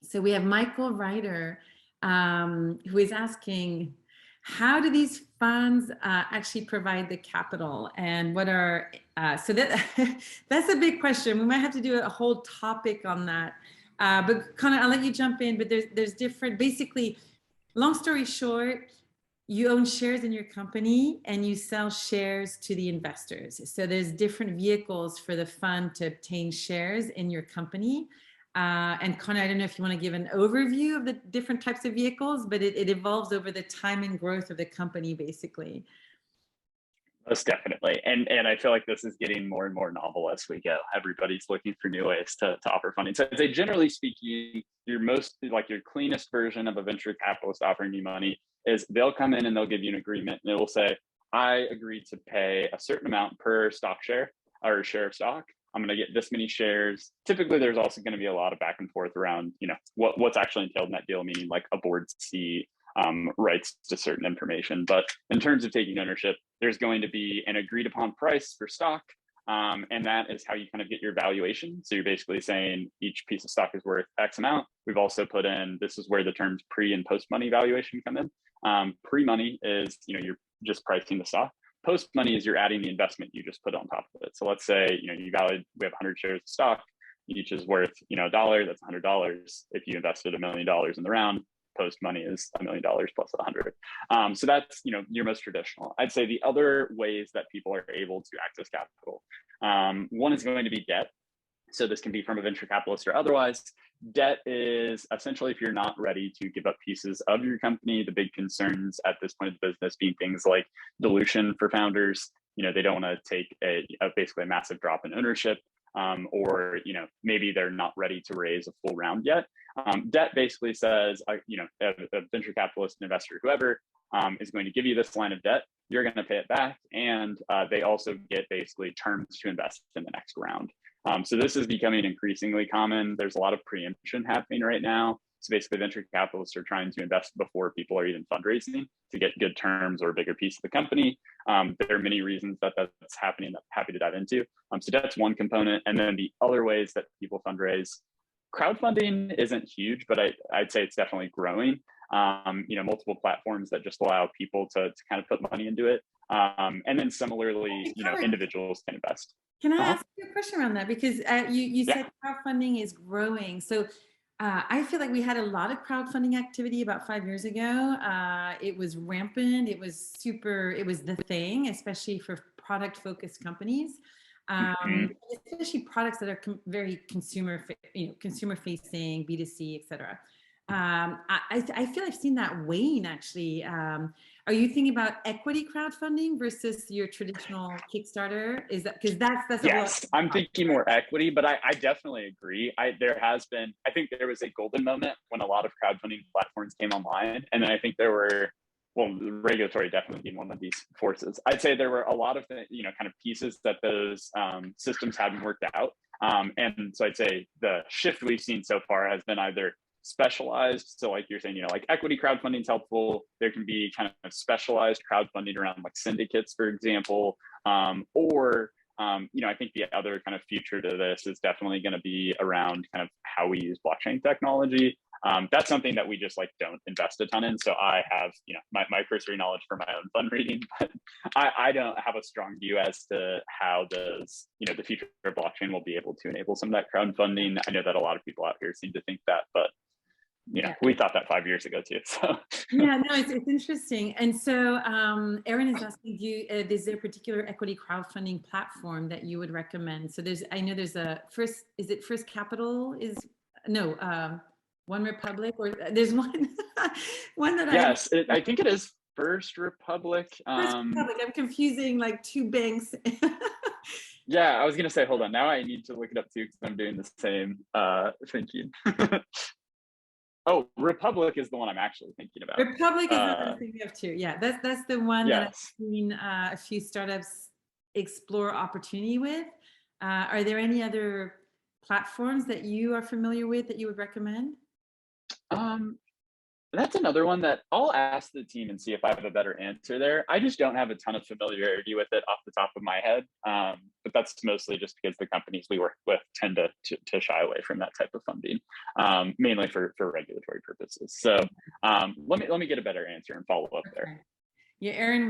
So we have Michael Ryder, who is asking, how do these funds actually provide the capital, and what are so that's a big question. We might have to do a whole topic on that. But Connor, I'll let you jump in. But there's different. Basically, long story short, you own shares in your company and you sell shares to the investors. So there's different vehicles for the fund to obtain shares in your company. And Connor, I don't know if you want to give an overview of the different types of vehicles, but it evolves over the time and growth of the company, basically. Most definitely. And I feel like this is getting more and more novel as we go. Everybody's looking for new ways to offer funding. So I'd say, generally speaking, your cleanest version of a venture capitalist offering you money is they'll come in and they'll give you an agreement, and it will say, I agree to pay a certain amount per stock share or share of stock. I'm going to get this many shares. Typically, there's also going to be a lot of back and forth around, what's actually entailed in that deal, meaning like a board seat, rights to certain information. But in terms of taking ownership, there's going to be an agreed upon price for stock. And that is how you kind of get your valuation. So you're basically saying each piece of stock is worth X amount. We've also put in, this is where the terms pre and post money valuation come in. Pre-money is, you're just pricing the stock. Post money is you're adding the investment you just put on top of it. So let's say, we have 100 shares of stock, each is worth, $1, that's $100. If you invested $1 million in the round, post money is $1 million plus 100. So that's, your most traditional. I'd say the other ways that people are able to access capital, one is going to be debt. So this can be from a venture capitalist or otherwise. Debt is essentially if you're not ready to give up pieces of your company. The big concerns at this point of the business being things like dilution for founders. They don't want to take basically a massive drop in ownership, or maybe they're not ready to raise a full round yet. Debt basically says, a venture capitalist, investor, whoever is going to give you this line of debt. You're going to pay it back, and they also get basically terms to invest in the next round. So this is becoming increasingly common. There's a lot of preemption happening right now. So basically venture capitalists are trying to invest before people are even fundraising to get good terms or a bigger piece of the company. There are many reasons that that's happening that I'm happy to dive into. So that's one component. And then the other ways that people fundraise, crowdfunding isn't huge, but I'd say it's definitely growing. Multiple platforms that just allow people to kind of put money into it. And then similarly, individuals can invest. Can I ask you a question around that? Because you said crowdfunding is growing. So I feel like we had a lot of crowdfunding activity about 5 years ago. It was rampant. It was the thing, especially for product focused companies. Especially products that are very consumer facing, B2C, et cetera. I feel I've seen that wane actually. Are you thinking about equity crowdfunding versus your traditional Kickstarter? Is that because that's yes, I'm thinking more equity, but I definitely agree. I think there was a golden moment when a lot of crowdfunding platforms came online, and then I think there were, regulatory definitely being one of these forces. I'd say there were a lot of kind of pieces that those systems hadn't worked out, and so I'd say the shift we've seen so far has been either specialized. So like you're saying, like equity crowdfunding is helpful. There can be kind of specialized crowdfunding around like syndicates, for example, or I think the other kind of future to this is definitely going to be around kind of how we use blockchain technology. That's something that we just don't invest a ton in. So I have, my cursory knowledge for my own fund reading, but I don't have a strong view as to how those, the future of blockchain will be able to enable some of that crowdfunding. I know that a lot of people out here seem to think that, but we thought that 5 years ago too. So yeah, no, it's interesting. And so Aaron is asking you, is there a particular equity crowdfunding platform that you would recommend? So I know there's First Capital One Republic, or there's one that yes, I think it is First Republic. First Republic. I'm confusing like two banks. Yeah, I was gonna say, hold on. Now I need to look it up too because I'm doing the same thinking. Oh, Republic is the one I'm actually thinking about. Republic is the one I'm thinking of too. Yeah, that's the one that I've seen a few startups explore opportunity with. Are there any other platforms that you are familiar with that you would recommend? That's another one that I'll ask the team and see if I have a better answer there. I just don't have a ton of familiarity with it off the top of my head. But that's mostly just because the companies we work with tend to shy away from that type of funding, mainly for regulatory purposes. So let me get a better answer and follow up there. Yeah, Aaron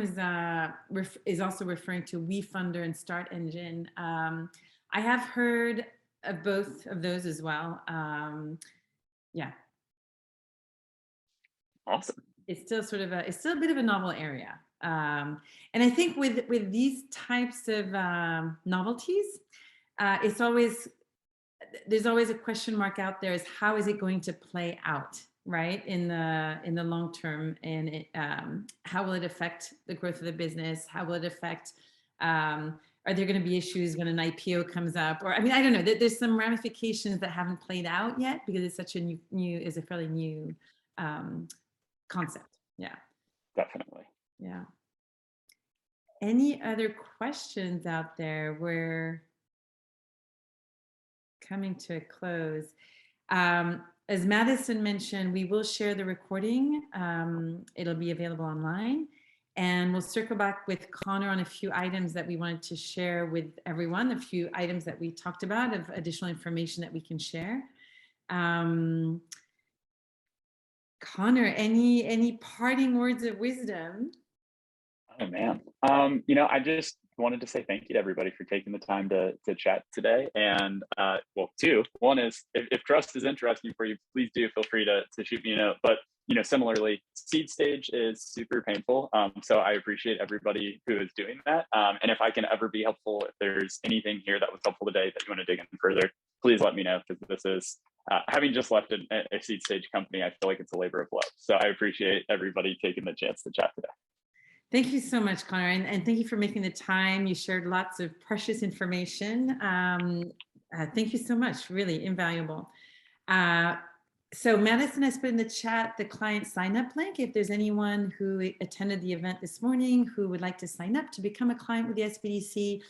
is also referring to WeFunder and Start Engine. I have heard of both of those as well. Yeah. Awesome. It's still a bit of a novel area. And I think with these types of novelties, there's always a question mark out there is how is it going to play out, right? In the long term, and how will it affect the growth of the business? How will it affect, are there going to be issues when an IPO comes up? Or, I mean, I don't know, there's some ramifications that haven't played out yet because it's such a fairly new concept. Yeah, definitely. Yeah. Any other questions out there? We're coming to a close. As Madison mentioned, we will share the recording. It'll be available online, and we'll circle back with Connor on a few items that we wanted to share with everyone, a few items that we talked about of additional information that we can share. Connor, any parting words of wisdom? Oh man. I just wanted to say thank you to everybody for taking the time to chat today. And well, two. One is if trust is interesting for you, please do feel free to shoot me a note. But similarly, seed stage is super painful. So I appreciate everybody who is doing that. And if I can ever be helpful, if there's anything here that was helpful today that you want to dig in further, please let me know, because this is having just left a seed stage company, I feel like it's a labor of love. So I appreciate everybody taking the chance to chat today. Thank you so much, Connor, and thank you for making the time. You shared lots of precious information. Thank you so much, really invaluable. So Madison has put in the chat the client sign up link. If there's anyone who attended the event this morning who would like to sign up to become a client with the SBDC,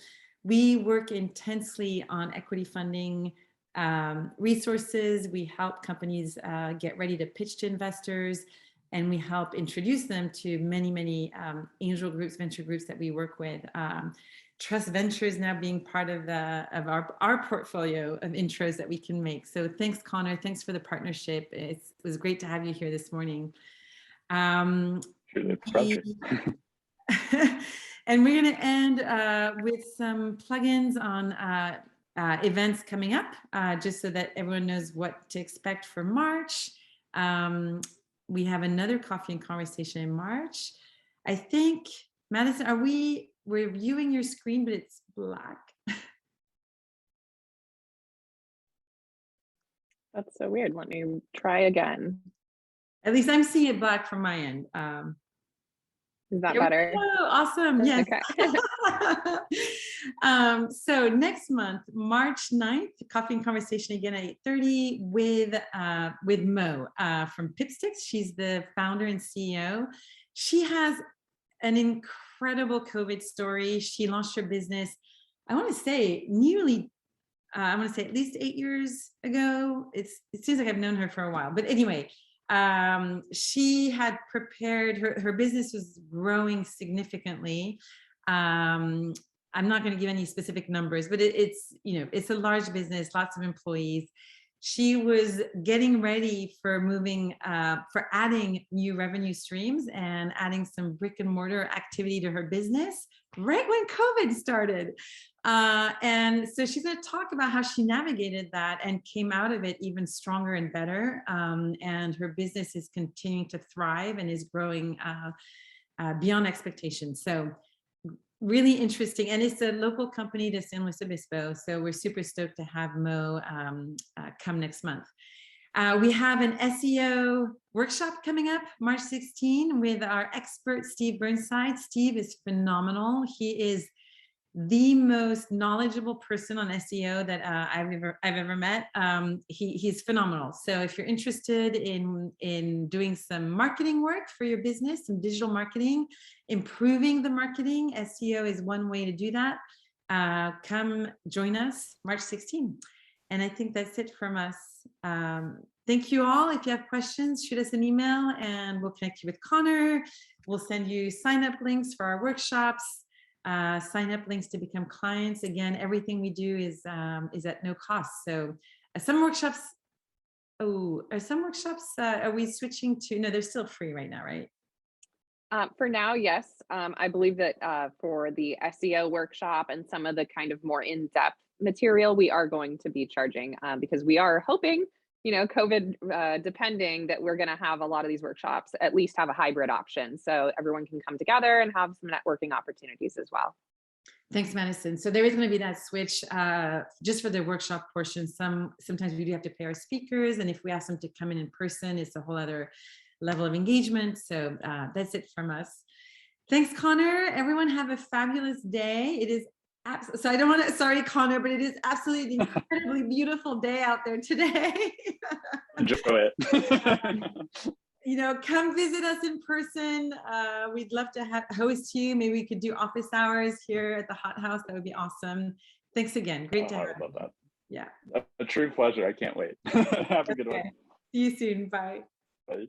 we work intensely on equity funding resources. We help companies get ready to pitch to investors, and we help introduce them to many angel groups, venture groups that we work with. Trust Ventures now being part of our portfolio of intros that we can make. So thanks, Connor. Thanks for the partnership. It was great to have you here this morning. Truly a pleasure. And we're going to end with some plugins on events coming up, just so that everyone knows what to expect for March. We have another coffee and conversation in March. I think, Madison, we're viewing your screen, but it's black. That's so weird. Let me try again. At least I'm seeing it black from my end. Is that better? Oh, awesome. Yes. Okay. So next month, March 9th, coffee and conversation again at 8:30 with Mo from Pipsticks. She's the founder and CEO. She has an incredible COVID story. She launched her business, I want to say at least 8 years ago. It seems like I've known her for a while, but anyway, she had prepared, her business was growing significantly. I'm not going to give any specific numbers, but it's a large business, lots of employees. She was getting ready for for adding new revenue streams and adding some brick and mortar activity to her business right when COVID started. And so she's going to talk about how she navigated that and came out of it even stronger and better. And her business is continuing to thrive and is growing beyond expectations. So really interesting. And it's a local company to San Luis Obispo. So we're super stoked to have Mo come next month. We have an SEO workshop coming up March 16 with our expert, Steve Burnside. Steve is phenomenal. He is the most knowledgeable person on SEO that I've ever met. He's phenomenal. So if you're interested in doing some marketing work for your business, some digital marketing, improving the marketing, SEO is one way to do that. Come join us March 16. And I think that's it from us. Thank you all. If you have questions, shoot us an email and we'll connect you with Connor. We'll send you sign-up links for our workshops. Sign up links to become clients. Again, everything we do is at no cost. So some workshops, are we switching to, no, they're still free right now, right? For now, yes. I believe that for the SEO workshop and some of the kind of more in-depth material, we are going to be charging because we are hoping, COVID depending, that we're going to have a lot of these workshops at least have a hybrid option. So everyone can come together and have some networking opportunities as well. Thanks, Madison. So there is going to be that switch just for the workshop portion. Sometimes we do have to pay our speakers. And if we ask them to come in person, it's a whole other level of engagement. So that's it from us. Thanks, Connor. Everyone have a fabulous day. It is so I don't want to, sorry, Connor, but it is absolutely an incredibly beautiful day out there today. Enjoy it. Come visit us in person. We'd love to host you. Maybe we could do office hours here at the Hot House. That would be awesome. Thanks again. Great to have you. I love that. Yeah. A true pleasure. I can't wait. Have a good one. See you soon. Bye. Bye.